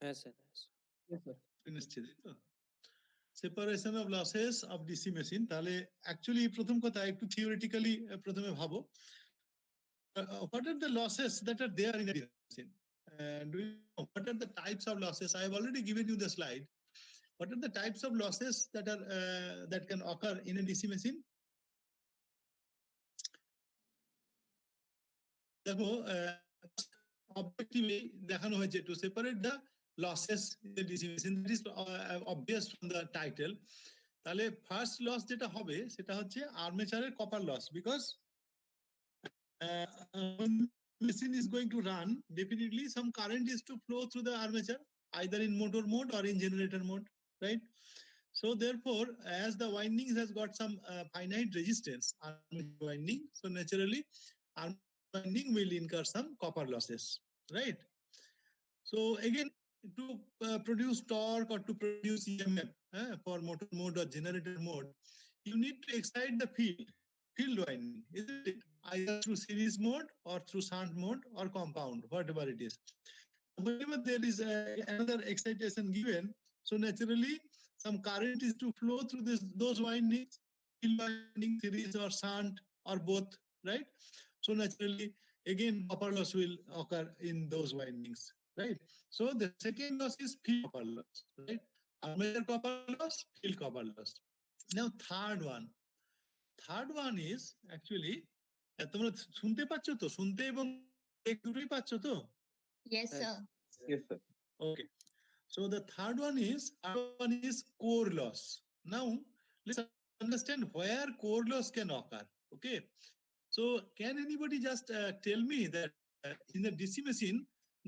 হ্যাঁ sir. Yes, sir. নিশ্চিত তো separation of losses of DC machine. তাহলে অ্যাকচুয়ালি প্রথম কথা একটু থিওরিটিক্যালি প্রথমে ভাবো, what are the losses that are there in a DC machine? Do you know what are the types of losses? I have already given you the slide. What are the types of losses that are that can occur in a DC machine? দেখো objectively দেখানো হয়েছে to separate the losses in the DC machine. That is obvious from the title. তাহলে first loss যেটা হবে সেটা হচ্ছে আর্মেচারের copper loss, because machine is going to run, definitely some current is to flow through the armature, either in motor mode or in generator mode, right? So therefore, as the windings has got some finite resistance, armature winding, so naturally armature winding will incur some copper losses, right? So again, to produce torque or to produce EMF for motor mode or generator mode, you need to excite the field winding, isn't it? Either through series mode or through shunt mode or compound, whatever it is. Whenever there is another excitation given, so naturally some current is to flow through those windings, field winding, series or shunt or both, right? So naturally, again, copper loss will occur in those windings, right? So the second loss is field copper loss, right? Armature copper loss, field copper loss. Now third one is actually, তোমরা শুনতে পাচ্ছ তো, শুনতে এবং দুটোই পাচ্ছ তো? Yes, sir. Yes, sir. Okay. So the third one is core loss. Now let's understand where core loss can occur. Okay. So can anybody just tell me that in the DC machine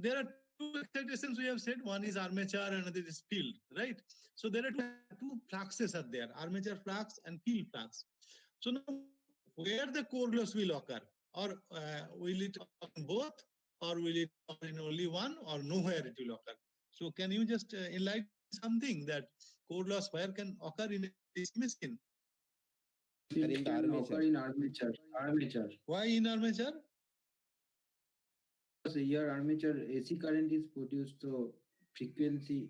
there are two excitations we have said. One is armature, another is field, right? So there are two fluxes are there, armature flux and field flux. So now where the core loss will occur, or will it occur in both, or will it occur in only one, or nowhere it will occur? So can you just enlighten something that core loss where can occur in a DC machine? It can occur in armature. Why in armature? Because here armature AC current is produced, so frequency.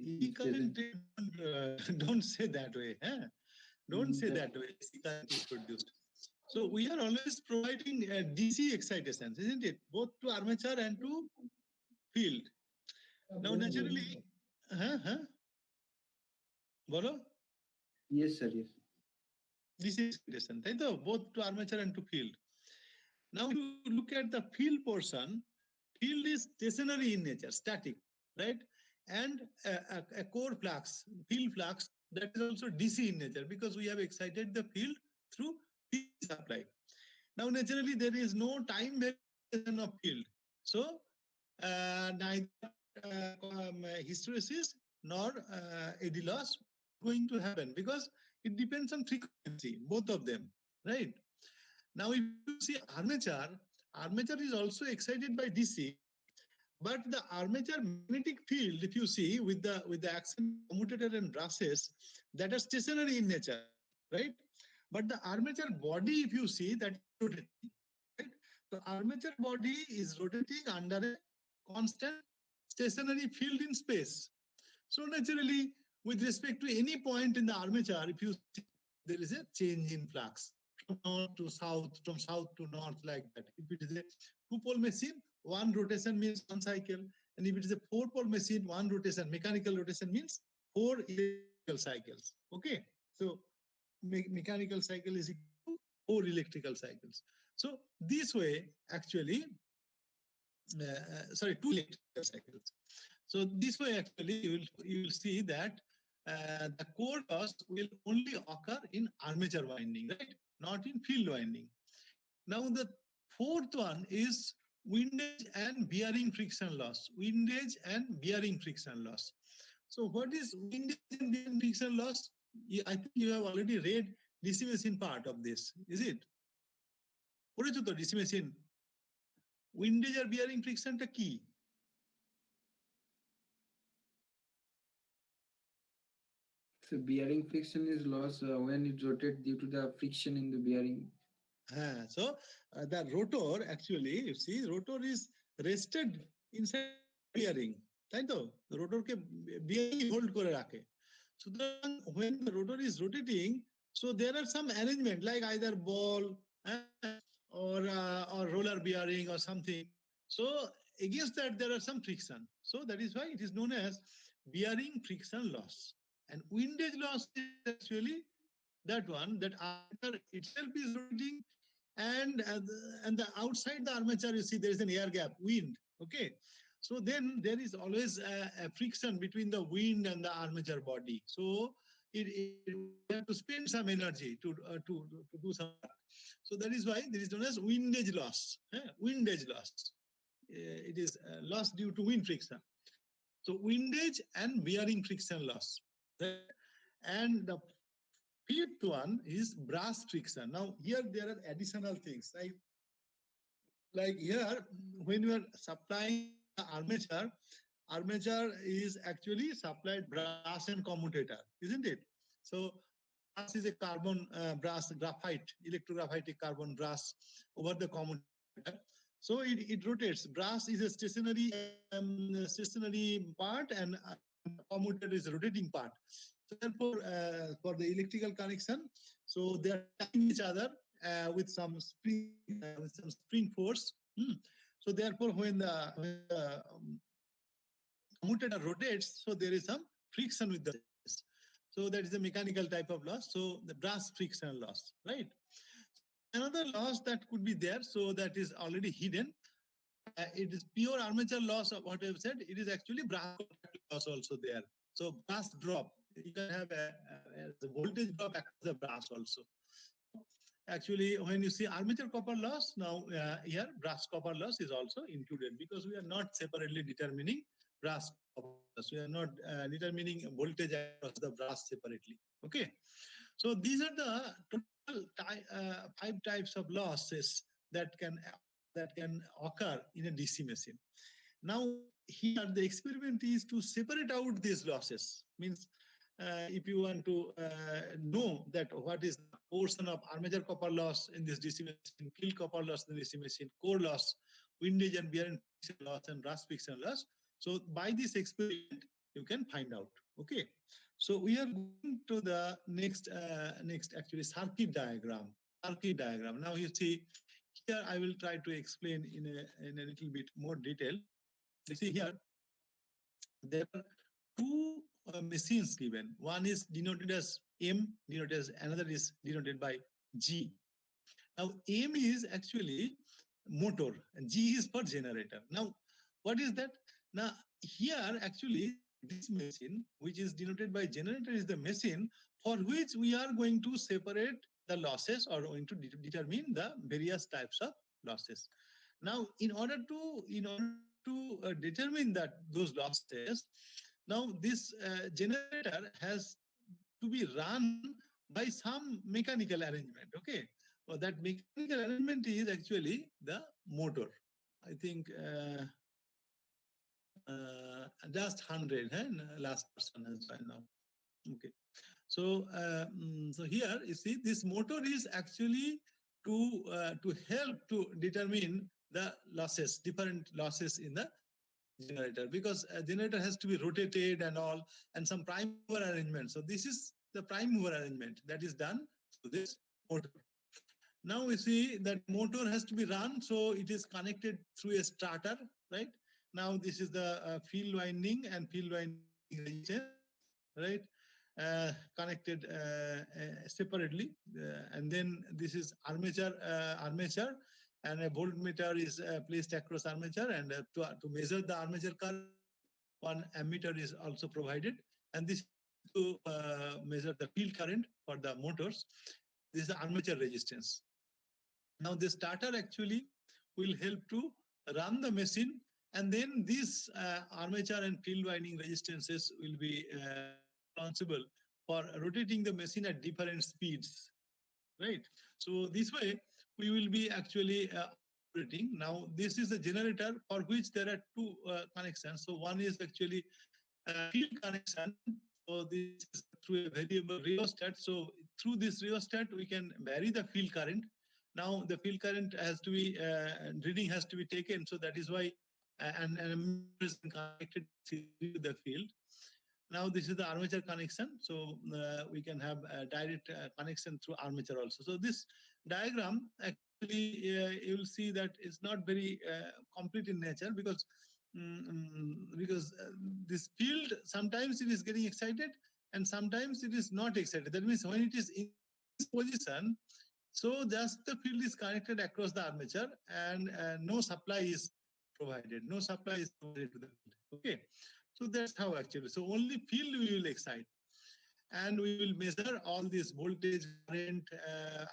AC current, don't say that way. Don't say that way. AC current is produced. So we are always providing DC excitations, isn't it? Both to armature and to field. Now naturally, বলো? Yes, sir. Yes. DC excitation, তাই তো? Both to armature and to field. Now if you look at the field portion, field is stationary in nature, static, right? And a core flux, field flux, that is also DC in nature, because we have excited the field through DC supply. Now naturally there is no time variation of field, so neither hysteresis nor eddy loss going to happen, because it depends on frequency, both of them, right? Now if you see armature is also excited by DC, but the armature magnetic field, if you see with the action commutator and brushes, that are stationary in nature, right? But the armature body, if you see, that is rotating, right? The armature body is rotating under a constant stationary field in space. So naturally, with respect to any point in the armature, if you see, there is a change in flux from north to south, from south to north, like that. If it is a two-pole machine, one rotation means one cycle, and if it is a four-pole machine, one rotation, mechanical rotation, means four electrical cycles. Okay, so mechanical cycle is equal to four electrical cycles. So this way, actually, two electrical cycles. So this way, actually, you will see that the core loss will only occur in armature winding, right? Not in field winding. Now the fourth one is windage and bearing friction loss. Windage and bearing friction loss. So what is windage and bearing friction loss? I think you have already read DC machine part of this, is it? পড়েছো তো DC machine? Windage আর bearing friction টা কি? So bearing friction is loss when it rotates due to the friction in the bearing. So the rotor, actually, you see, rotor is rested inside bearing, তাই তো? রোটরকে bearing hold করে রাখে। সুতরাং when the rotor is rotating, so there are some arrangement like either ball or roller bearing or something. So against that there are some friction. So that is why it is known as bearing friction loss. And windage loss is actually that one, that armature itself is rotating, and the outside the armature, you see there is an air gap, wind. Okay, so then there is always a friction between the wind and the armature body. So we have to spend some energy to do some work. So that is why there is known as windage loss. Windage loss. It is loss due to wind friction. So windage and bearing friction loss. Right? And the fifth one is brass friction. Now here there are additional things like here when you are supplying the armature is actually supplied brass and commutator, isn't it? So brass is a carbon brass graphite, electrographitic carbon brass over the commutator. So it rotates. Brass is a stationary part, and commutator is a rotating part. So therefore, for the electrical connection, so they are touching each other with some spring force. So therefore, when the commutator rotates, so there is some friction with the surface. So that is a mechanical type of loss. So the brass friction loss, right? Another loss that could be there, so that is already hidden. It is pure armature loss of what I have said. It is actually brass loss also there. So brass drop. You can have the voltage drop across the brass also. Actually, when you see armature copper loss, now here brass copper loss is also included, because we are not separately determining brass copper loss. We are not determining voltage across the brass separately. Okay, so these are the total 5 types of losses that can occur in a DC machine. Now here the experiment is to separate out these losses. Means if you want to know that what is the portion of armature copper loss in this DC machine, field copper loss in the DC machine, core loss, windage and bearing loss, and brass friction loss. So by this experiment, you can find out. Okay. So we are going to the next actually circuit diagram. Circuit diagram. Now you see here I will try to explain in a little bit more detail. You see here there are two machines given. One is denoted as M, denoted as, another is denoted by G. Now M is actually motor and G is for generator. Now what is that? Now here actually this machine, which is denoted by generator, is the machine for which we are going to separate the losses, or going to determine the various types of losses. Now in order to determine that those losses, now this generator has to be run by some mechanical arrangement. Okay, well, that mechanical arrangement is actually the motor. I think just 100 last person has joined now. Okay, so so here you see this motor is actually to help to determine the losses, different losses in the generator, because a generator has to be rotated and all, and some prime mover arrangement. So this is the prime mover arrangement that is done through this motor. Now we see that motor has to be run, so it is connected through a starter, right? Now this is the field winding and field winding resistance, right? Connected separately, and then this is armature, and a voltmeter is placed across armature, and to measure the armature current, one ammeter is also provided, and this to measure the field current for the motors. This is the armature resistance. Now the starter actually will help to run the machine, and then these armature and field winding resistances will be responsible for rotating the machine at different speeds, right? So this way we will be actually operating. Now this is the generator for which there are two connections. So one is actually field connection. So this is through a variable rheostat. So through this rheostat we can vary the field current. Now the field current has to be reading has to be taken. So that is why and is connected to the field. Now this is the armature connection, so we can have a direct connection through armature also. So this diagram actually you will see that it's not very complete in nature, because this field sometimes it is getting excited and sometimes it is not excited. That means when it is in this position, so just the field is connected across the armature, and no supply is provided. No supply is provided to the field. Okay, so that's how actually. So only field we will excite, and we will measure all this voltage, current,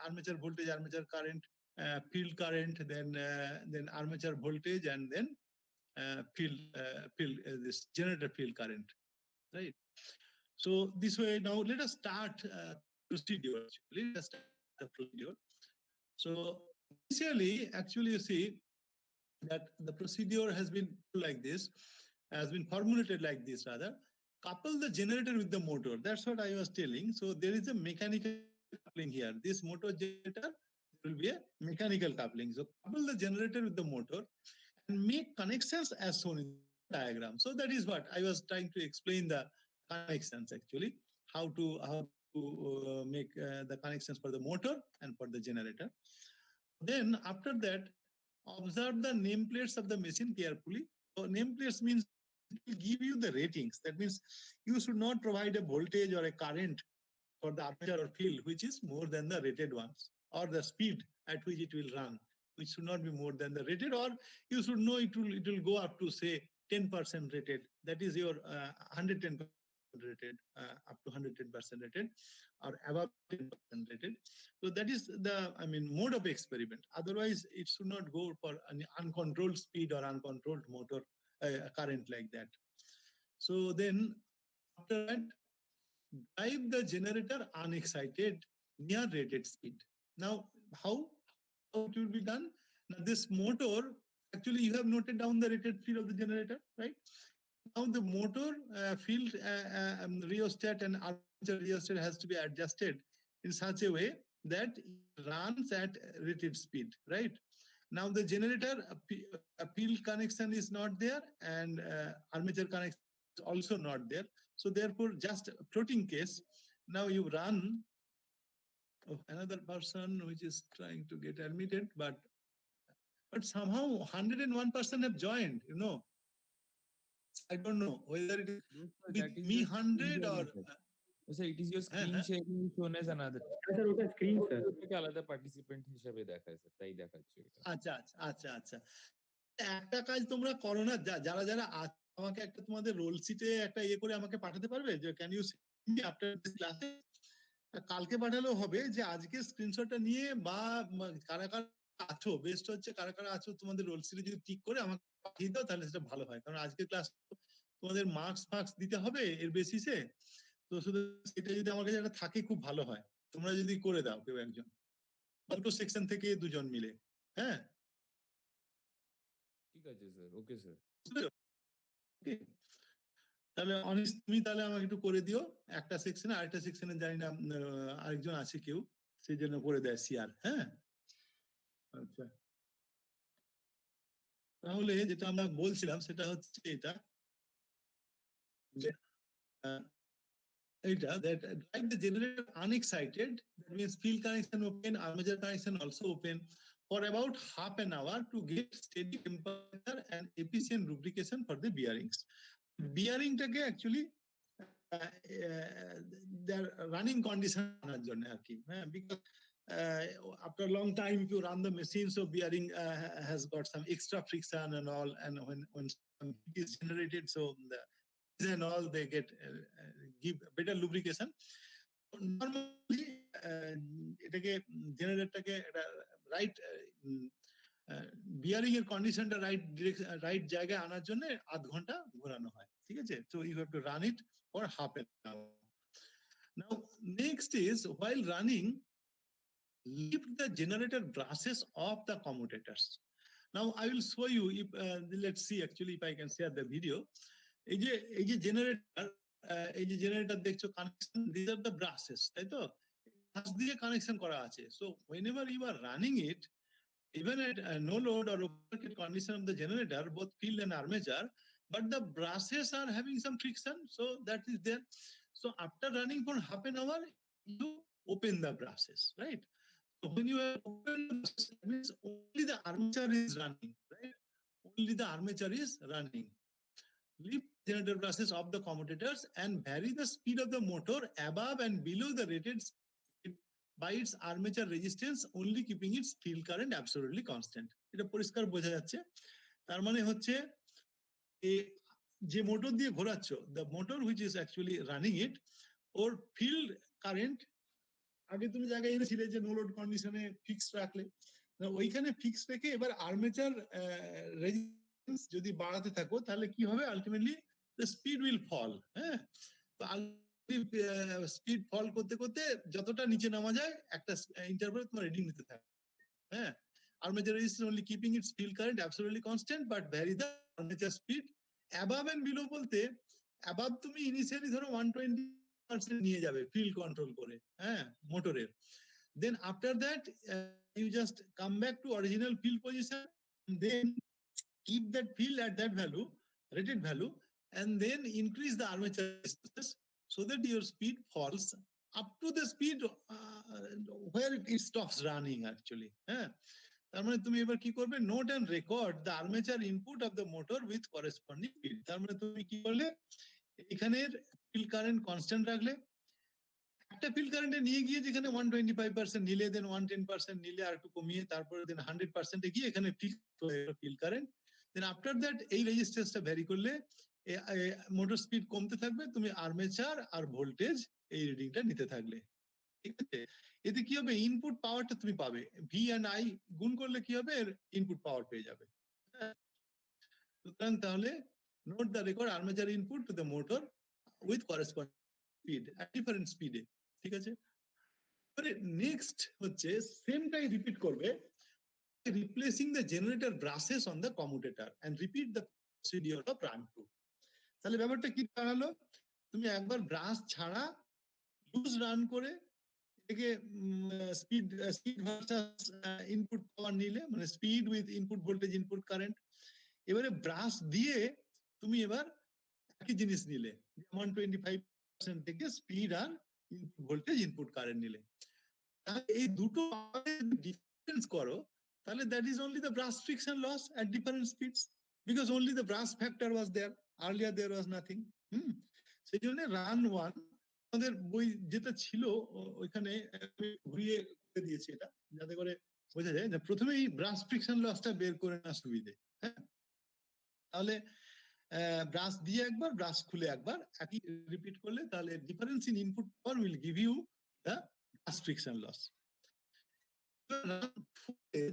armature voltage, armature current, field current, then armature voltage, and then this generator field current, right? So this way, now let us start procedure. Actually, let us start the procedure. So initially, actually, you see that the procedure has been like this, has been formulated like this rather. Couple the generator with the motor. That's what I was telling. So there is a mechanical coupling here. This motor generator will be a mechanical coupling. So couple the generator with the motor and make connections as shown in the diagram. So that is what I was trying to explain, the connections actually, how to make the connections for the motor and for the generator. Then after that, observe the nameplates of the machine carefully. So nameplates means it will give you the ratings. That means you should not provide a voltage or a current for the armature or field which is more than the rated ones, or the speed at which it will run, which should not be more than the rated, or you should know it will go up to say 10% rated. That is your 110% rated, up to 110% rated, or above 10% rated. So that is the, I mean, mode of experiment. Otherwise, it should not go for an uncontrolled speed or uncontrolled motor current like that. So then after that, drive the generator unexcited near rated speed. Now, how it will be done? Now, this motor, actually, you have noted down the rated speed of the generator, right? Now, the motor field rheostat and armature rheostat has to be adjusted in such a way that it runs at rated speed, right? Now, the generator field connection is not there, and armature connection is also not there. So therefore, just floating case, now you run another person which is trying to get admitted, but somehow 101% have joined, you know. I don't know whether it is No, sir, with that is me your screen 100 or sharing, sir. So it is your screen হ্যাঁ, sharing shown as another. Sir ওটা screen sir ওটাকে আলাদা participant হিসেবে দেখায় sir, তাই দেখাচ্ছে এটা। আচ্ছা আচ্ছা আচ্ছা আচ্ছা একটা কাজ তোমরা করো না, যারা যারা আমাকে একটা তোমাদের রোল শিটে একটা ইয়ে করে আমাকে পাঠাতে পারবে, যে can you send me after this ক্লাসে, কালকে পাঠালেও হবে, যে আজকে স্ক্রিনশটটা নিয়ে, বা কারা কারা আছো, বেস্ট হচ্ছে কারা কারা আছো তোমাদের রোল শিটে যদি টিক করে আমাকে পাঠিয়ে দাও তাহলে সেটা ভালো হয়, কারণ আজকে ক্লাস তোমাদের মার্কস দিতে হবে এর বেসিসে। তো শুধু সেটা যদি আমার কাছে একটা থাকে খুব ভালো হয়, তোমরা যদি করে দাও কেউ একজন, দুটো সেকশন থেকে দুজন মিলে। হ্যাঁ, ঠিক আছে স্যার, ওকে স্যার। তাহলে অনিশ তুমি তাহলে আমাকে একটু করে দিও একটা সেকশনে, আরেকটা সেকশনে জানি না আরেকজন আছে কেউ, সেই জন্য করে দেয় সিআর। হ্যাঁ, আচ্ছা, তাহলে যেটা আমরা বলছিলাম সেটা হচ্ছে এটা, that drive the generator unexcited, that means field connection open, armature connection also open, for about half an hour to get steady temperature and efficient lubrication for the bearings. Bearing টাকে actually their running condition আনার জন্য আর কি, হ্যাঁ, because after a long time if you run the machine, so bearing has got some extra friction and all, and when heat is generated, so the and all they get give better lubrication. Normally এটাকে জেনারেটরটাকে right bearing এর কন্ডিশনটা right জায়গায় আনার জন্য আধ ঘন্টা ঘোরানো হয়, ঠিক আছে? So you have to run it for half an hour. Now next is, while running, lift the generator brushes off the commutators. Now I will show you, if let's see actually if I can share the video. এই যে generator দেখছো connection, this are the brushes, তাই তো, brush দিয়ে connection করা আছে। So whenever you are running it, even at no load or open circuit condition of the generator, both field and armature, but the brushes are having some friction, so that is there. So after running for half an hour, you open the brushes, right? So when you open the brushes, that means only the armature is running, right? Only the armature is running. Lift generator brushes of the commutators and vary the speed of the motor above and below the rated speed by its armature resistance, only keeping its field current absolutely constant. এটা পরিষ্কার বোঝা যাচ্ছে। তার মানে হচ্ছে যে motor দিয়ে ঘোরাচ্ছ, the motor which is actually running it, or field current আগে তুমি জায়গায় এনেছিলে যে নো লোড কন্ডিশনে ফিক্স রাখলে, ওইখানে ফিক্স রেখে এবার আর্মেচার রেজিস্ট্যান্স যদি বাড়াতে থাকো তাহলে কি হবে, ultimately the speed will fall. হ্যাঁ, তো স্পিড ফল করতে করতে যতটা নিচে নামা যায় একটা ইন্টারভ্যালে তোমার রিডিং নিতে থাকবে। হ্যাঁ, armature resistance only keeping its field current absolutely constant but vary the armature speed above and below বলতে above তুমি ইনিশিয়ালি ধরো 120% নিয়ে যাবে ফিল্ড কন্ট্রোল করে, হ্যাঁ, মোটরের। Then after that you just come back to original field position and then keep that field at that value, rated value, and then increase the armature resistance so that your speed falls up to the speed where it stops running actually. তার মানে তুমি এবার কি করবে, note and record the armature input of the motor with corresponding field. তার মানে তুমি কি করলে, এখানের ফিল্ড কারেন্ট কনস্ট্যান্ট রাখলে, একটা ফিল্ড কারেন্টে নিয়ে গিয়ে যেখানে 125% নিলে, দেন 110% নিলে, আর একটু কমিয়ে তারপরে দেন 100% গিয়ে এখানে field current. Then after that এই রেজিস্ট্যান্সটা ভ্যারি করলে মোটর স্পিড কমতে থাকবে, তুমি আর্মেচার আর ভোল্টেজ এই রিডিংটা নিতে থাকলে। ঠিক আছে, এতে কি হবে, ইনপুট পাওয়ারটা তুমি পাবে, ভি এন্ড আই গুণ করলে কি হবে, এর ইনপুট পাওয়ার পেয়ে যাবে। সুতরাং তাহলে note the record armature input to the motor with corresponding speed at different স্পিডে। ঠিক আছে, এবারে নেক্সট হচ্ছে সেমটাই রিপিট করবে, replacing the generator brushes on the commutator and repeat the procedure of run two. তাহলে ব্যাপারটা কি দাঁড়ালো, তুমি একবার ব্রাশ ছাড়া লুজ রান করে এটাকে স্পিড ভার্সাস ইনপুট পাওয়ার নিলে, মানে speed with input voltage input current. এবারে ব্রাশ দিয়ে তুমি এবার একই জিনিস নিলে, 125% থেকে স্পিড আর ইনপুট ভোল্টেজ ইনপুট কারেন্ট নিলে। তাহলে এই দুটো ডিফারেন্স করো, তাহলে that is only the brush friction loss at different speeds, because only the brush factor was there, earlier there was nothing. সেই জন্য রান ওয়ান আমাদের বই যেটা ছিল ওইখানে ঘুরিয়ে দিয়েছি এটা, যাতে করে বোঝা যায় যে প্রথমেই ব্রাশ ফ্রিকশন লসটা বের করে না সুবিধে। হ্যাঁ, তাহলে ব্রাশ দিয়ে একবার, ব্রাশ খুলে একবার, একই রিপিট করলে তাহলে difference in input power will give you the brush friction loss.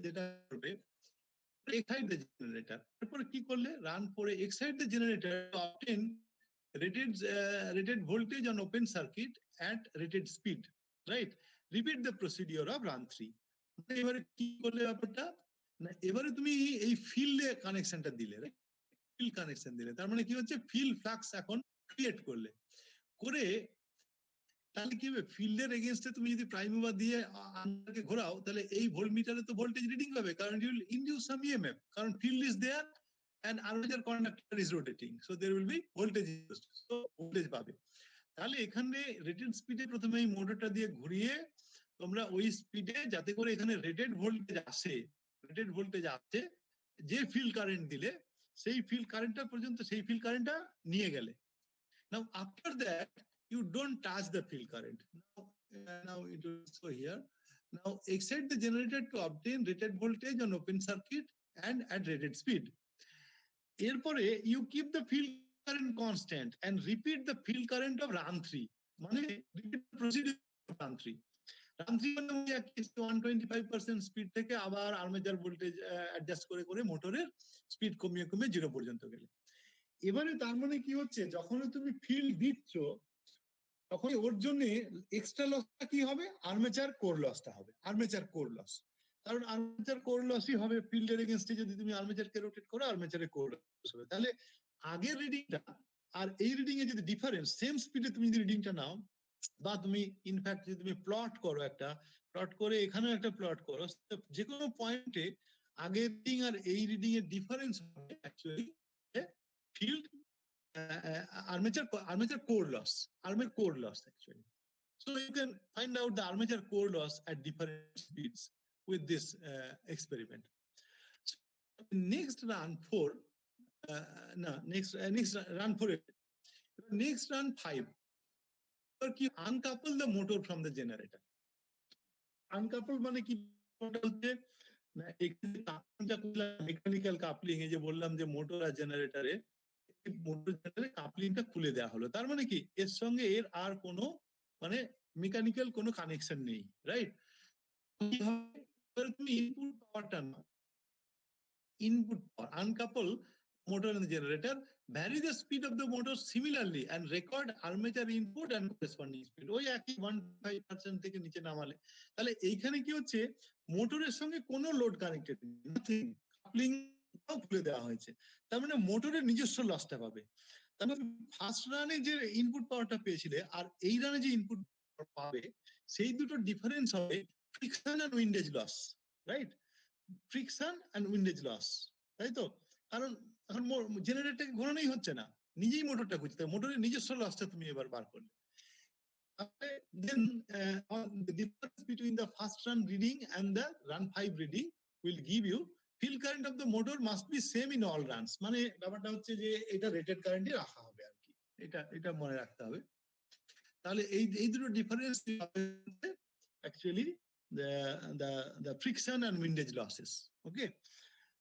যেটা করবে, excite the generator, তারপরে কি করলে, রান করে excite the generator to obtain rated voltage on open circuit at rated speed, right? Repeat the procedure of run 3. এবারে কি করলে ব্যাপারটা না, এবারে তুমি এই ফিল্ডে কানেকশনটা দিলে, ফিল্ড কানেকশন দিলে, তার মানে কি হচ্ছে, ফিল্ড ফ্লাক্স এখন ক্রিয়েট করলে, করে তাহলে কি হবে, ফিল্ডের এগেইনস্টে তুমি যদি প্রাইম মুভার দিয়ে আন্ডারকে ঘোরাও, তাহলে এই ভোল্টমিটারে তো ভোল্টেজ রিডিং পাবে, কারণ you will induce some EMF, কারণ field is there and armature conductor is rotating, so there will be voltage induced, so voltage পাবে। তাহলে এখানে রেটেড স্পিডে প্রথমে এই মোটরটা দিয়ে ঘুরিয়ে তোমরা ওই স্পিডে, যাতে করে এখানে রেটেড ভোল্টেজ আসে, রেটেড ভোল্টেজ আসে, যে ফিল্ড কারেন্ট দিলে সেই ফিল্ড কারেন্টটা পর্যন্ত, সেই ফিল্ড কারেন্টটা নিয়ে গেলে। Now after that you don't touch the field current. Now it will show here. Now excite the generator to obtain rated voltage on open circuit and at rated speed. এরপরে you keep the field current constant and repeat the field current of run 3, মানে repeat the procedure of run 3. Run 3 মানে 125% speed থেকে আবার armature voltage adjust করে করে মোটরের speed কমিয়ে কমিয়ে 0 পর্যন্ত গেলে। এবারে তার মানে কি হচ্ছে, যখন তুমি ফিল্ড দিচ্ছ তখন ওর জন্য এক্সট্রা লসটা কি হবে, আর্মেচার কোর লসটা হবে, আর্মেচার কোর লস। কারণ আর্মেচার কোর লসই হবে ফিল্ডের এগেইনস্টে, যদি তুমি আর্মেচারকে রোটেট করো আর্মেচারে কোর লস হবে। তাহলে আগের রিডিংটা আর এই রিডিং এ যদি ডিফারেন্স, সেম স্পিডে তুমি যদি রিডিংটা নাও, বা তুমি ইনফ্যাক্ট যদি তুমি প্লট করো একটা প্লট করে এখানেও একটা প্লট করো, যে কোনো পয়েন্টে আগের রিডিং আর এই রিডিং এর ডিফারেন্স হবে actually field armature core loss, armature core loss actually. So you can find out the armature core loss at different speeds with this experiment. So next run 4, no, next run 4, next run 5. You uncouple the motor from the generator. Uncouple মানে কি বলতে, mechanical coupling এই যে বললাম যে motor আর জেনারেটরে motor জেনারেটরে কাপলিংটা খুলে দেওয়া হলো, তার মানে কি এর সঙ্গে এর আর কোনো মানে মেকানিক্যাল কোনো কানেকশন নেই, রাইট? তুমি ইনপুট পাওয়ারটা নাও, input power, uncouple motor and the generator, vary the speed of the motor similarly and record armature input and corresponding speed. ওই একই 1.5% থেকে নিচে নামালে তাহলে এইখানে কি হচ্ছে, মোটরের সঙ্গে কোনো লোড কানেক্টেড নেই, কাপলিং খুলে দেওয়া হয়েছে, তার মানে মোটরের নিজস্ব লসটা পাবে। তার মানে ফার্স্ট রানে যে ইনপুট পাওয়ারটা পেয়েছিলে আর এই রানে যে ইনপুট পাবে সেই দুটো ডিফারেন্স হবে friction and windage loss, right? Friction and windage loss, তাই তো? কারণ এখন জেনারেটরকে ঘোরানোই হচ্ছে না, নিজেই মোটরটা খুঁজতে হবে, মোটরের নিজস্ব লসটা তুমি এবার বার করলে। Then the difference between the first run reading and the run 5 reading will give you field current of the motor must be same in all runs. মানে ব্যাপারটা হচ্ছে যে এটা রেটেড কারেন্টই রাখা হবে আর কি, এটা মনে রাখতে হবে। তাহলে এই দুটো difference actually the friction and windage losses. ওকে,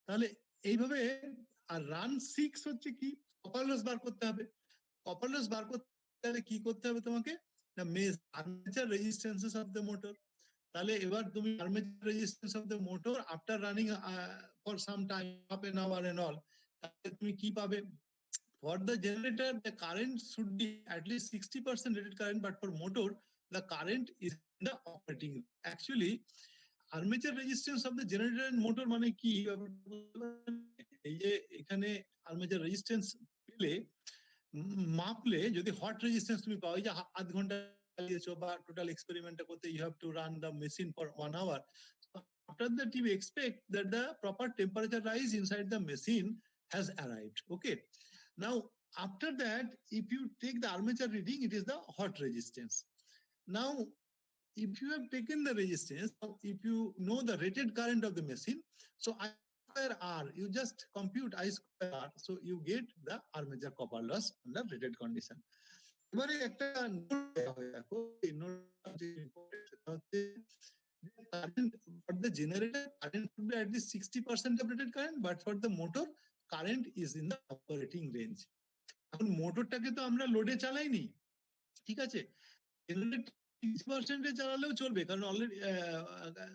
তাহলে এইভাবে। আর রান 6 হচ্ছে কি, কপার লস বার করতে হবে। কপার লস বার করতে হলে কি করতে হবে তোমাকে, না armature resistances of the motor. তাহলে এবার তুমি armature resistance of the motor after running for some time, half an hour and all, তাহলে তুমি কি পাবে? For the generator, the current should be at least 60% rated current, but for motor, the current is in the operating. Actually, armature resistance of the generator and motor মানে কি, এই যে এখানে armature resistance পেলে মাপলে যদি হট রেজিস্ট্যান্স তুমি পাও, এই যে আধ ঘন্টা চালিয়েছো বা টোটাল এক্সপেরিমেন্টটা করতে you have to run the machine for 1 hour. After that, you expect that the proper temperature rise inside the machine has arrived. Okay. Now, after that, if you take the armature reading, it is the hot resistance. Now, if you have taken the resistance, if you know the rated current of the machine, so I square R, you just compute I square R, so you get the armature copper loss under rated condition. এবারে একটা দেখো, এই current for the generator, current should be at least 60% of rated current, but for the motor, current is in the operating range. এখন মোটরটাকে তো আমরা লোডে চালাইনি, ঠিক আছে, জেনারেটর 60% চালালেও চলবে, কারণ already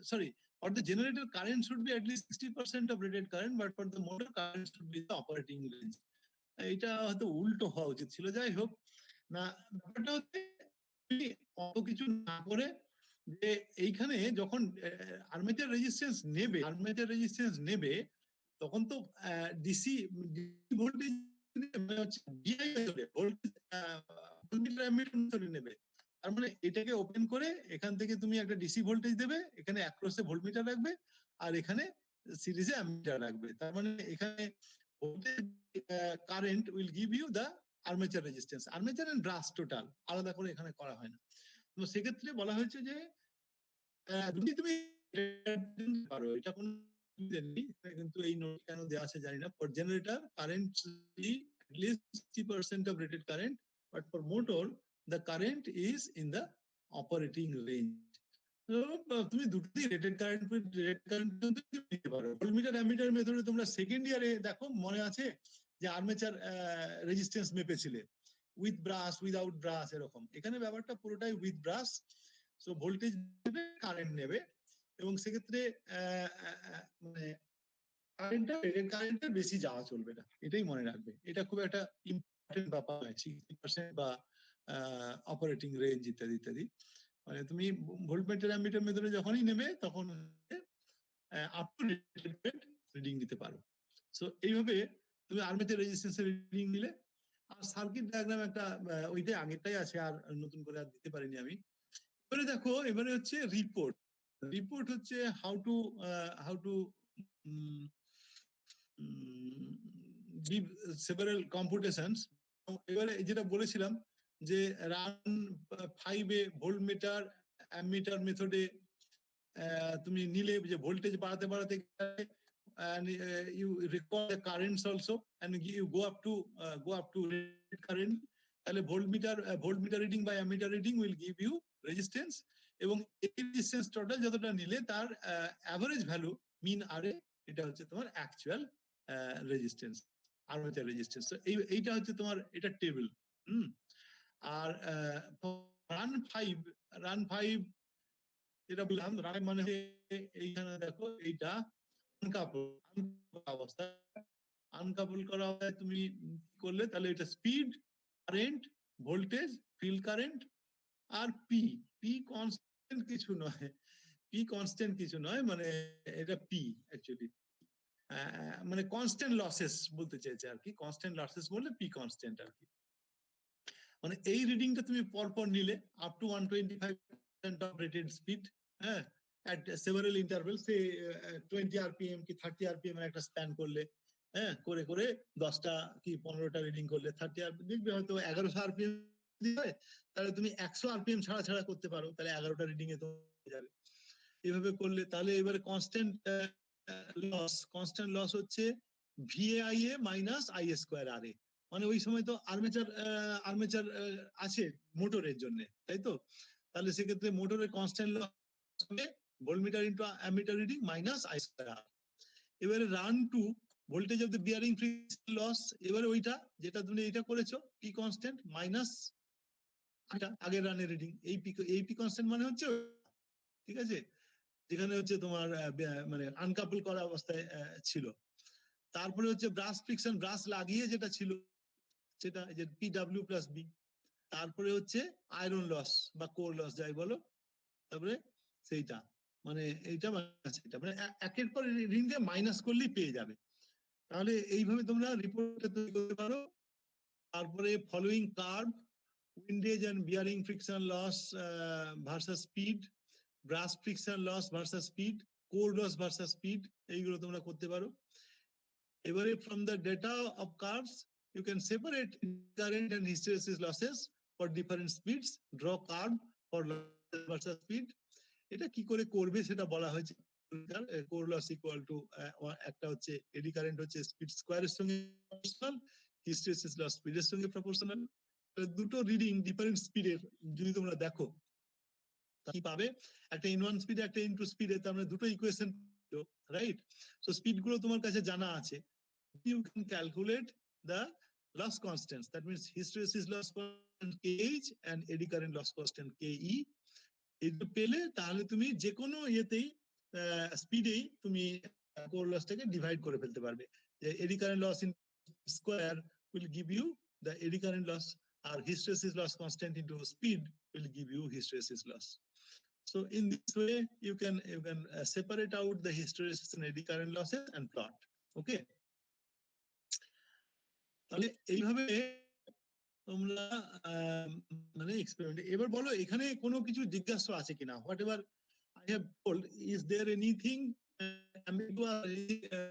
sorry, for the generator current should be at least 60% of rated current, but for the motor current should be the operating range. এটা হয়তো উল্টো হওয়া উচিত ছিল, যাই হোক না। ব্যাপারটা হচ্ছে অত কিছু না করে যে এইখানে যখন আর্মেচার রেজিস্ট্যান্স নেবে তখন তো ডিসি ভোল্টেজ নেবে, তার মানে এটাকে ওপেন করে এখান থেকে তুমি একটা ডিসি ভোল্টেজ দেবে, এখানে অ্যাক্রসে ভোল্টমিটার রাখবে আর এখানে সিরিজে অ্যামিটার রাখবে, তার মানে এখানে current will give you the armature resistance. Armature and brush total আলাদা করে এখানে করা হয় না। তো সেক্ষেত্রে বলা হয়েছে যে যদি তুমি পারো, এটা কোনো কিন্তু এই নোট কেন দেওয়া আছে জানি না। For generator current at least 60% of rated current, but for motor the current is in the operating range. তুমি দুটোই রেটেড কারেন্ট নিতে পারো। ভোল্টমিটার অ্যামিটার মেথডে তোমরা সেকেন্ড ইয়ারে দেখো, মনে আছে যে আর্মেচার রেজিস্ট্যান্স মেপেছিলে উইথ ব্রাশ উইদাউট ব্রাশ এরকম। এখানে ব্যাপারটা পুরোটাই উইথ ব্রাশ, সো ভোল্টেজ নেবে, কারেন্ট নেবে, এবং সেক্ষেত্রে মানে কারেন্টটা রেটেড কারেন্টের বেশি যাওয়া চলবে না, এটাই মনে রাখবে। এটা খুব একটা ইম্পর্টেন্ট ব্যাপার নয়, 60% বা অপারেটিং রেঞ্জ ইত্যাদি ইত্যাদি। মানে তুমি ভোল্টমিটার অ্যামিটার মেথডে যখনই নেবে তখন আপ টু রেটেড রিডিং নিতে পারো। সো এইভাবে তুমি আর্মেচার রেজিস্ট্যান্সের রিডিং নিলে। আর সার্কিট ডায়াগ্রাম একটা ওইটাই আগেরটাই আছে, আর নতুন করে আর দিতে পারিনি আমি। এবারে দেখো, এবারে হচ্ছে রিপোর্ট। রিপোর্ট হচ্ছে how to give several computations. এবারে যেটা বলেছিলাম যে রান 5 এ ভোল্টমিটার অ্যামিটার মেথডে তুমি নিলে যে ভোল্টেজ বাড়াতে বাড়াতে and you record the currents also and you go up to current, তাহলে voltmeter reading by ammeter reading will give you resistance, এবং এই রেজিস্ট্যান্স টোটাল যতটা নিলে তার অ্যাভারেজ ভ্যালু মিন আরে এটা হচ্ছে তোমার অ্যাকচুয়াল রেজিস্ট্যান্স, আর্মেচার রেজিস্ট্যান্স। এইটা হচ্ছে তোমার এটা টেবিল। আর রান 5 যেটা বললাম, রান মানে এইখানে দেখো এইটা আনকাপল অবস্থা, আনকাপল করা হয় তুমি করলে তাহলে এটা speed, current, voltage, field current আর পি কনস্ট্যান্ট কিছু নয়, মানে এটা পি অ্যাকচুয়ালি মানে কনস্ট্যান্ট লসেস বলতে চাইছে আর কি, কনস্ট্যান্ট লসেস বললে পি কনস্ট্যান্ট আর কি। মানে এই রিডিংটা তুমি পরপর নিলে up to 125% of rated speed, হ্যাঁ, at several intervals, say 20 rpm কি 30 rpm এর একটা স্প্যান করলে, হ্যাঁ, করে করে 10টা কি 15টা রিডিং করলে 30 rpm দেখবে হয়তো 1100 rpm হয়, তাহলে তুমি 100 rpm ছাড়া ছাড়া করতে পারো, তাহলে 11টা রিডিং এ তোমার যাবে। এভাবে করলে তাহলে এবারে কনস্ট্যান্ট লস হচ্ছে VAIA minus IA square RA, মানে ওই সময় তো আর্মেচার আছে মোটরের জন্য, তাই তো? তাহলে সেক্ষেত্রে মোটরের কনস্ট্যান্ট লস হবে voltmeter into ammeter reading minus I square. এবারে run 2 voltage of the bearing friction loss, এবারে ওইটা যেটা তুমি এটা করেছো পি কনস্ট্যান্ট মাইনাস এটা আগের রানের রিডিং, এই পি কনস্ট্যান্ট মানে হচ্ছে, ঠিক আছে, যেখানে হচ্ছে তোমার মানে আনকাপল করা অবস্থায় ছিল। তারপরে হচ্ছে ব্রাশ ফ্রিকশন, ব্রাশ লাগিয়ে যেটা ছিল সেটা যে PW প্লাস বি। তারপরে হচ্ছে আয়রন লস বা কোর লস যাই বলো, তারপরে সেইটা মানে এইটা সেটা মানে একের পর রিডিংকে মাইনাস করলেই পেয়ে যাবে। তাহলে এইভাবে তোমরা রিপোর্টটা তৈরি করতে পারো। তারপরে following curve, windage and bearing friction loss versus speed, brush friction loss versus speed, core loss versus speed, এইগুলো তোমরা করতে পারো। এবারে from the data of curves you can separate current and hysteresis losses for different speeds, draw curve for loss versus speed। এটা কি করে করবে সেটা বলা হয়েছে। কোর লস ইকুয়াল টু একটা হচ্ছে এডি কারেন্ট হচ্ছে স্পিড স্কয়ারের সঙ্গে প্রপোর্শনাল, হিস্টেরিসিস লস স্পিডের সঙ্গে প্রপোর্শনাল। দুটো রিডিং ডিফারেন্ট স্পিডের যদি তোমরা দেখো কি পাবে, একটা ইন ওয়ান স্পিডে একটা ইনটু স্পিডে, তার মানে দুটো ইকুয়েশন, রাইট? সো স্পিড গুলো তোমার কাছে জানা আছে, you can calculate the loss constants, that means hysteresis loss constant KH and eddy current loss constant KE। এটা পেলে তাহলে তুমি যে কোনো ইয়েতেই স্পিডেই তুমি কোর লসটাকে ডিভাইড করে ফেলতে পারবে। Eddy current loss in square will give you the eddy current loss, আর hysteresis loss constant into speed will give you hysteresis loss. So in this way you can separate out the hysteresis and eddy current losses and plot. Okay, তাহলে এইভাবে তোমরা মানে experiment. এবার বলো এখানে কোনো কিছু জিজ্ঞাসা আছে কিনা, what ever I have told, is there anything ambiguous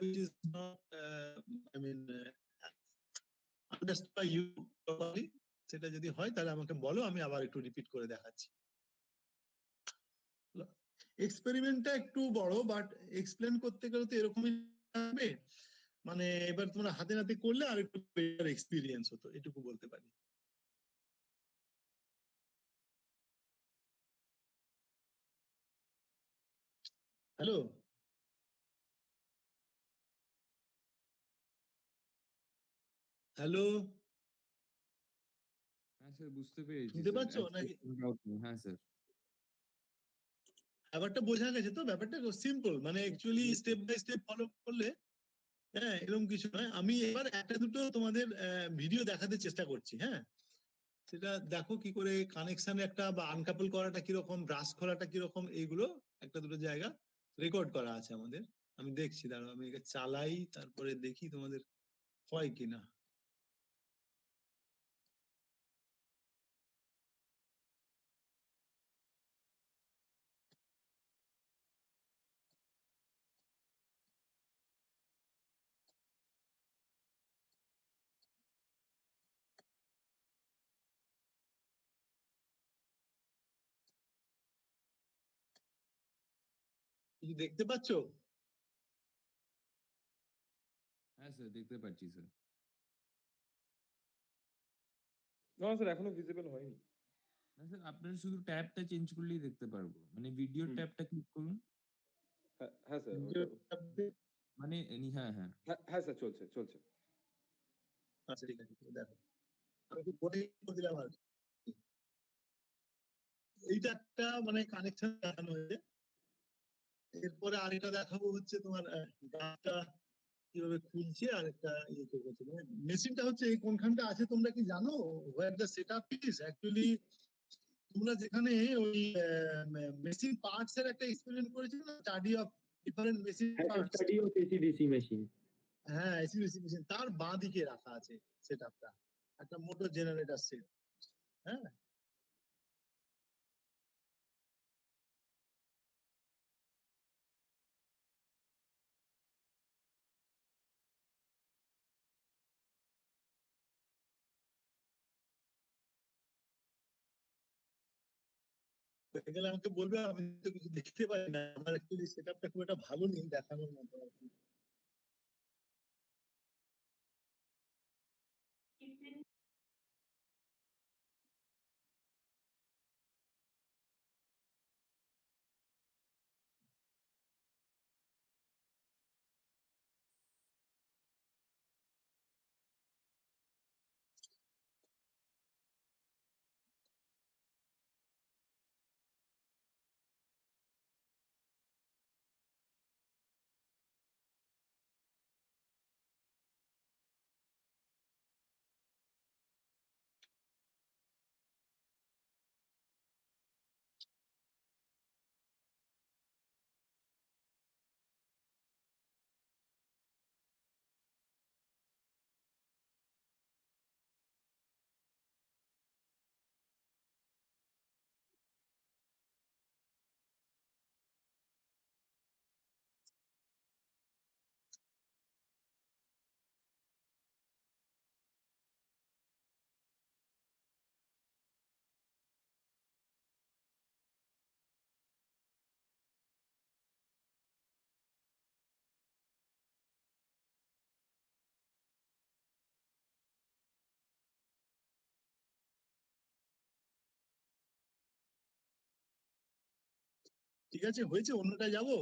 which is not I mean understood by you properly? সেটা যদি হয় তাহলে আমাকে বলো, আমি আবার একটু রিপিট করে দেখাচ্ছি। এক্সপেরিমেন্টটা একটু বড়, বাট এক্সপ্লেন করতে গেলে তো এরকমই হবে, মানে এবার তোমরা হাতে নাতে করলে আর একটু বেটার এক্সপিরিয়েন্স হতো, এটুকু বলতে পারি। হ্যালো, হ্যালো, হ্যাঁ স্যার, বুঝতে পেরেছি শুনতে স্যার। পাচ্ছ নাকি? হ্যাঁ স্যার। ব্যাপারটা বোঝা গেছে তো? ব্যাপারটা সিম্পল, মানে actually step by step follow করলে, হ্যাঁ, এরকম কিছু নয়। আমি এবার একটা দুটো তোমাদের ভিডিও দেখাতে চেষ্টা করছি, হ্যাঁ, সেটা দেখো কি করে কানেকশন একটা বা আনকাপল করাটা কিরকম, ব্রাশ খোলাটা কিরকম, এইগুলো একটা দুটো জায়গা রেকর্ড করা আছে আমাদের। আমি দেখছি, দাঁড়াও আমি এটা চালাই, তারপরে দেখি তোমাদের হয় কিনা। কিছু দেখতে পাচ্ছ? হ্যাঁ স্যার, দেখতে পাচ্ছি স্যার। না স্যার, এখনো ভিজিবল হয়নি। না স্যার, আপনারা শুধু ট্যাবটা চেঞ্জ করলেই দেখতে পারবো, মানে ভিডিও হুম। ট্যাবটা ক্লিক করুন। হ্যাঁ স্যার, মানে হ্যাঁ হ্যাঁ হ্যাঁ স্যার, চলছে চলছে। আচ্ছা ঠিক আছে, দেখো আমি একটু বলে দিলাম আর কি। এইটা একটা মানে কানেকশন দেখানো হয়েছে। এরপরে আরেকটা দেখাবো হচ্ছে তোমার গাছটা কিভাবে খুলছে, আর একটা ইয়ে করছে। মানে মেশিনটা হচ্ছে এই কোনখানটা আছে তোমরা কি জানো? Where the setup is actually, তোমরা যেখানে ওই মেশিন পার্টস এর একটা এক্সপেরিমেন্ট করেছিলে না, study of different machine parts. Study of AC-DC machine. হ্যাঁ, এসি মেশিন তার বাঁ দিকে রাখা আছে সেটআপটা, একটা মোটর জেনারেটর সেট। হ্যাঁ, হয়ে গেলে আমাকে বলবে, আমি তো কিছু দেখতে পাই না, আমার অ্যাকচুয়ালি সেটআপটা খুব একটা ভালো নেই দেখানোর মতো আর কি। ঠিক আছে, হয়েছে, অন্যটা যাবো।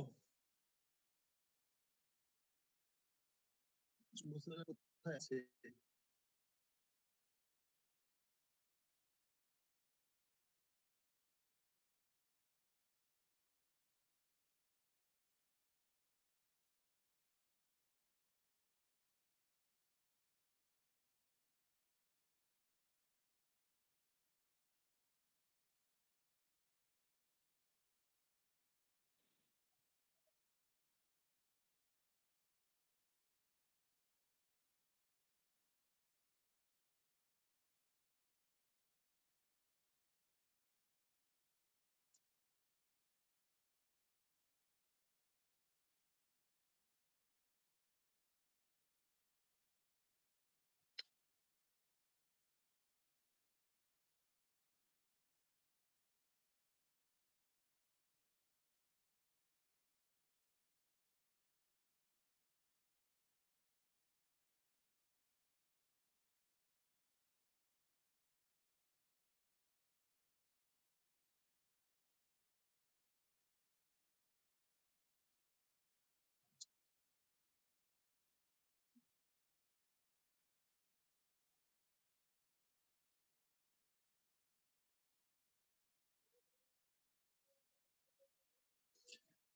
বুঝতে কোথায় আছে?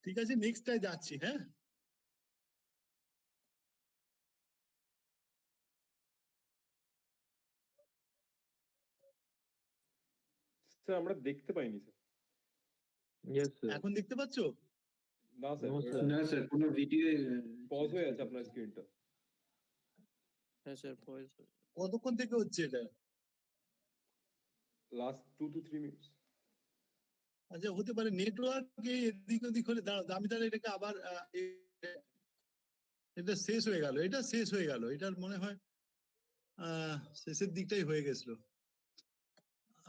ঠিক আছে, নেক্সটটায় যাচ্ছি। হ্যাঁ, স্যার আমরা দেখতে পাইনি স্যার। Yes sir. এখন দেখতে পাচ্ছ? না স্যার, No, sir. না স্যার, কোনো ভিডিও পজ হয়ে আছে আপনার স্ক্রিনটা। হ্যাঁ স্যার, পজ। কতক্ষণ থেকে হচ্ছে এটা? Last 2 to 3 minutes. আচ্ছা, হতে পারে নেটওয়ার্ক এদিক ওদিক হলে। দাঁড়াও, আমি তাহলে এটাকে আবার এটা শেষ হয়ে গেল, এটা শেষ হয়ে গেল, এটার মনে হয় শেষের দিকটাই হয়ে গেছিল।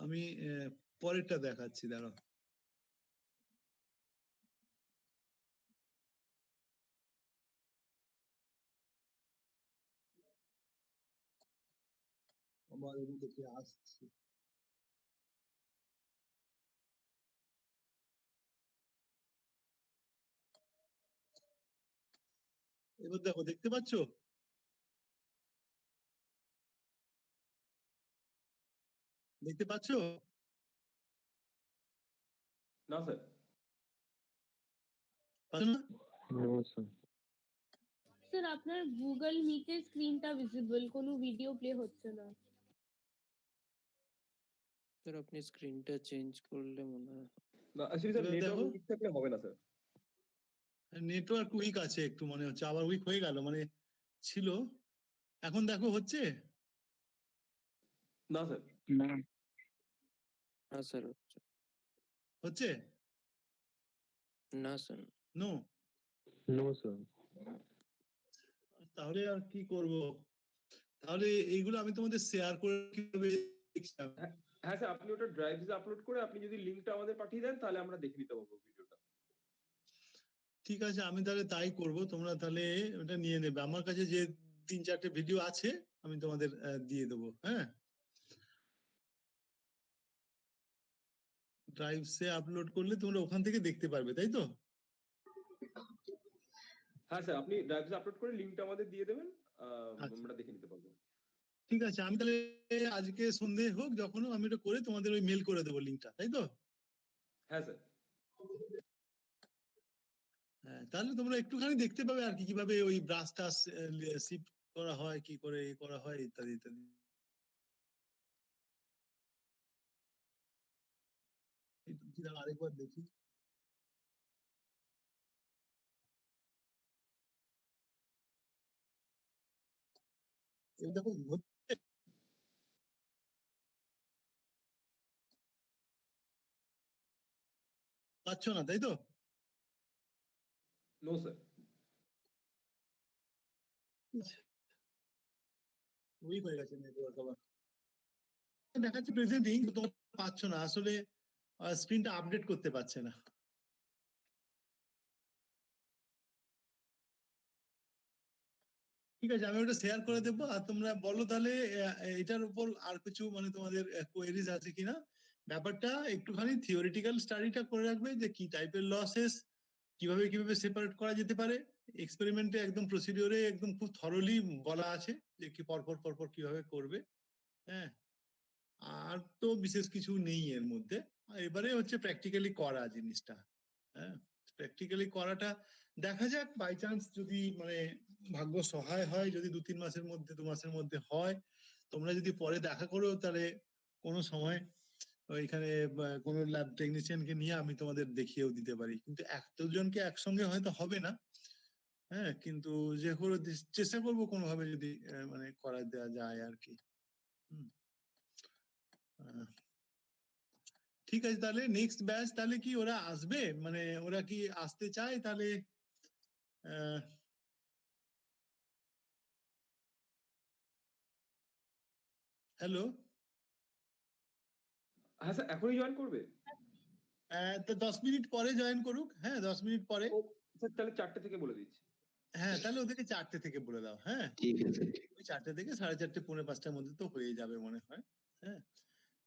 আমি পরেরটা দেখাচ্ছি, দাঁড়াও। আবার এর দেখি আসছে। এবার দেখো, দেখতে পাচ্ছ? দেখতে পাচ্ছ? না স্যার। পাচ্ছ না? No, sir. স্যার আপনার গুগল মিটের স্ক্রিনটা ভিজিবল, কোনো ভিডিও প্লে হচ্ছে না। স্যার আপনি স্ক্রিনটা চেঞ্জ করলে মনে হয়। না অ্যাকচুয়ালি স্যার এবার দেখো। নেটওয়ার্ক উইক থাকলে হবে না স্যার। নেটওয়ার্ক উইক আছে একটু মনে হচ্ছে, আবার উইক হয়ে গেল, মানে ছিল। এখন দেখো হচ্ছে? না স্যার। না। না স্যার হচ্ছে। হচ্ছে? না স্যার। নো? No, sir. তাহলে আর কি করব? তাহলে এইগুলো আমি তোমাদের শেয়ার করে কিভাবে দেখছিলাম। হ্যাঁ স্যার, আপনি ওটা ড্রাইভে আপলোড করে আপনি যদি লিংকটা আমাদের পাঠিয়ে দেন তাহলে আমরা দেখে নিতে পারবো ভিডিওটা। ঠিক আছে, আমি তাহলে তাই করব, তোমরা তাহলে ওটা নিয়ে নেবে। আমার কাছে যে 3-4টে ভিডিও আছে আমি তোমাদের দিয়ে দেবো। হ্যাঁ, ড্রাইভসে আপলোড করলে তোমরা ওখান থেকে দেখতে পারবে, তাই তো? হ্যাঁ স্যার, আপনি ড্রাইভে আপলোড করে লিংকটা আমাদের দিয়ে দেবেন, আচ্ছা। আমরা দেখে নিতে পারবো। ঠিক আছে, আমি তাহলে আজকে সন্ধে হোক যখন আমি এটা করে তোমাদের ওই মেল করে দেবো লিংকটা, তাই তো? হ্যাঁ স্যার। হ্যাঁ, তাহলে তোমরা একটুখানি দেখতে পাবে আর কি, কিভাবে ওই ব্রাশটা শিফট করা হয়, কি করে করা হয়, ইত্যাদি ইত্যাদি। আরেকবার দেখি। এই দেখো, হচ্ছে? পাচ্ছ না, তাই তো? No sir. উইক হয়ে গেছে নেটওয়ার্ক আবার। দেখাচ্ছে প্রেজেন্টিং, তোমরা পাচ্ছ না আসলে, স্ক্রিনটা আপডেট করতে পারছে না। ঠিক আছে, আমি ওটা শেয়ার করে দেবো, আর তোমরা বলো তাহলে এটার উপর আর কিছু মানে তোমাদের কোয়েরিজ আছে কিনা। ব্যাপারটা একটুখানি থিওরিটিক্যাল স্টাডিটা করে রাখবে, যে কি টাইপের লসেস, কিভাবে কিভাবে সেপারেট করা যেতে পারে। এক্সপেরিমেন্টে একদম প্রসিডিওরে একদম খুব থরলি বলা আছে যে কি পরপর পরপর কিভাবে করবে। হ্যাঁ, আর তো বিশেষ কিছু নেই এর মধ্যে। এবারে হচ্ছে প্র্যাকটিক্যালি করা জিনিসটা। হ্যাঁ, প্র্যাকটিক্যালি করাটা দেখা যাক, বাই চান্স যদি মানে ভাগ্য সহায় হয়, যদি 2-3 মাসের মধ্যে 2 মাসের মধ্যে হয়, তোমরা যদি পরে দেখা করো তাহলে কোনো সময় ওইখানে কোনো ল্যাব টেকনিশিয়ানকে নিয়ে আমি তোমাদের দেখিয়েও দিতে পারি, কিন্তু একজনকে একসঙ্গে হয়তো হবে না। হ্যাঁ, কিন্তু যে করে চেষ্টা করবো কোনোভাবে যদি মানে করা দেওয়া যায় আর কি। ঠিক আছে, তাহলে নেক্সট ব্যাচ তাহলে কি ওরা আসবে, মানে ওরা কি আসতে চায় তাহলে? হ্যালো, হ্যাঁ স্যার, এখনই জয়েন করবে? তো 10 মিনিট পরে জয়েন করুক। হ্যাঁ, 10 মিনিট পরে। ও স্যার, তাহলে 4টে থেকে বলে দিচ্ছি। হ্যাঁ, তাহলে ওদেরকে 4টে থেকে বলে দাও। হ্যাঁ, ঠিক আছে। ওই 4টে থেকে 4:30 4:45টার মধ্যে তো হয়ে যাবে মনে হয়। হ্যাঁ,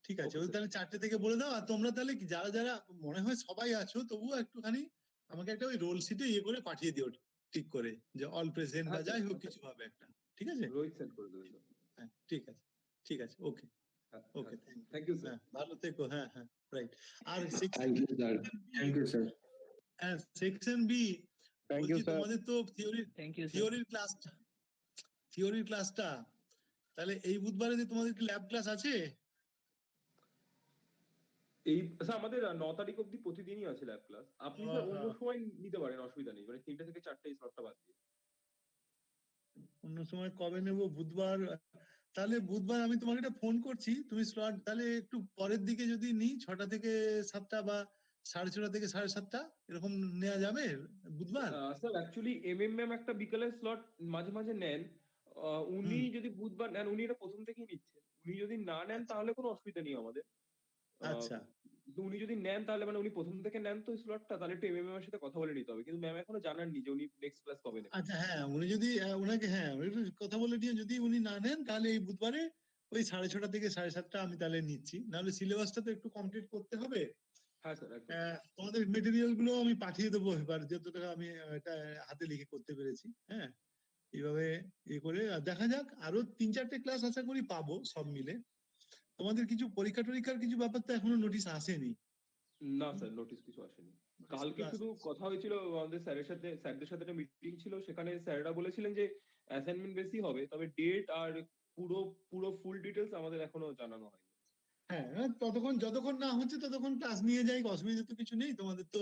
ঠিক আছে, Okay, ওই sir. তাহলে 4টে থেকে বলে দাও। আর তোমরা তাহলে কি যারা যারা মনে হয় সবাই আছো, তবুও একটুখানি আমাকে একটা ওই রোল শিটে ইয়ে করে পাঠিয়ে দিও, ঠিক করে, যে অল প্রেজেন্ট বা হ্যাঁ, যাই হোক আচ্ছা। কিছু হবে একটা। ঠিক আছে? রোহিত সেন্ড করে দেবে স্যার। হ্যাঁ, ঠিক আছে, ঠিক আছে, ওকে হ্যাঁ, ওকে, থ্যাংক ইউ স্যার। হ্যাঁ, ভালো থেকো। হ্যাঁ হ্যাঁ, রাইট। আর thank you sir. Thank you sir. হ্যাঁ, সেকশন বি, Thank you, বলছি sir. তোমাদের তো Thank you, sir. থিওরির ক্লাসটা তাহলে এই বুধবারে যে তোমাদের কি ল্যাব ক্লাস আছে? এই স্যার আমাদের 9 তারিখ অবধি প্রতিদিনই আছে ল্যাব ক্লাস। আপনি স্যার অন্য সময় নিতে পারেন, অসুবিধা নেই, মানে 3টে থেকে 4টে এই স্লটটা বাদ দিয়ে। অন্য সময় কবে নেব? বুধবার। তাহলে বুধবার আমি তোমাকে একটা ফোন করছি, তুমি স্লট তাহলে একটু পরের দিকে যদি নিই, 6টা থেকে 7টা বা 6:30 থেকে 7:30 এরকম নেওয়া যাবে বুধবার? স্যার অ্যাকচুয়ালি এমএম ম্যাম একটা বিকেলের স্লট মাঝে মাঝে নেন। উনি যদি বুধবার নেন, উনি এটা প্রথম থেকেই নিচ্ছেন। উনি যদি না নেন তাহলে কোনো অসুবিধা নেই আমাদের। আচ্ছা, তো উনি যদি নেন তাহলে মানে উনি প্রথম থেকে নেন তো স্লটটা, তাহলে একটু এমএম এর সাথে কথা বলে নিতে হবে। কিন্তু ম্যাম এখনো জানাননি যে উনি নেক্সট ক্লাস কবে নেবেন। আচ্ছা, হ্যাঁ, উনি যদি ওনাকে, হ্যাঁ, উনি একটু কথা বলে নিয়ে যদি উনি না নেন তাহলে এই বুধবারে ওই 6:30 থেকে 7:30 আমি তাহলে নিচ্ছি, নাহলে সিলেবাসটা তো একটু কমপ্লিট করতে হবে। হ্যাঁ স্যার একদম। তোমাদের মেটেরিয়াল গুলো আমি পাঠিয়ে দেবো এবার, যতটা আমি এটা হাতে লিখে করতে পেরেছি। হ্যাঁ, এইভাবে করে দেখা যাক, আরো 3-4টে ক্লাস আশা করি পাবো সব মিলে। তোমাদের কিছু পরীক্ষা টরীক্ষার কিছু ব্যাপার তো এখনো নোটিশ আসেনি। না স্যার নোটিশ কিছু আসেনি। কালকে শুধু কথা হয়েছিল আমাদের স্যারদের সাথে একটা মিটিং ছিল, সেখানে স্যাররা বলেছিলেন যে অ্যাসাইনমেন্ট বেশি হবে, তবে ডেট আর পুরো ফুল ডিটেলস আমাদের এখনো জানানো হয়নি। হ্যাঁ, যতক্ষণ না হচ্ছে ততক্ষণ ক্লাস নিয়ে যাই, অসুবিধা তো কিছু নেই। তোমাদের তো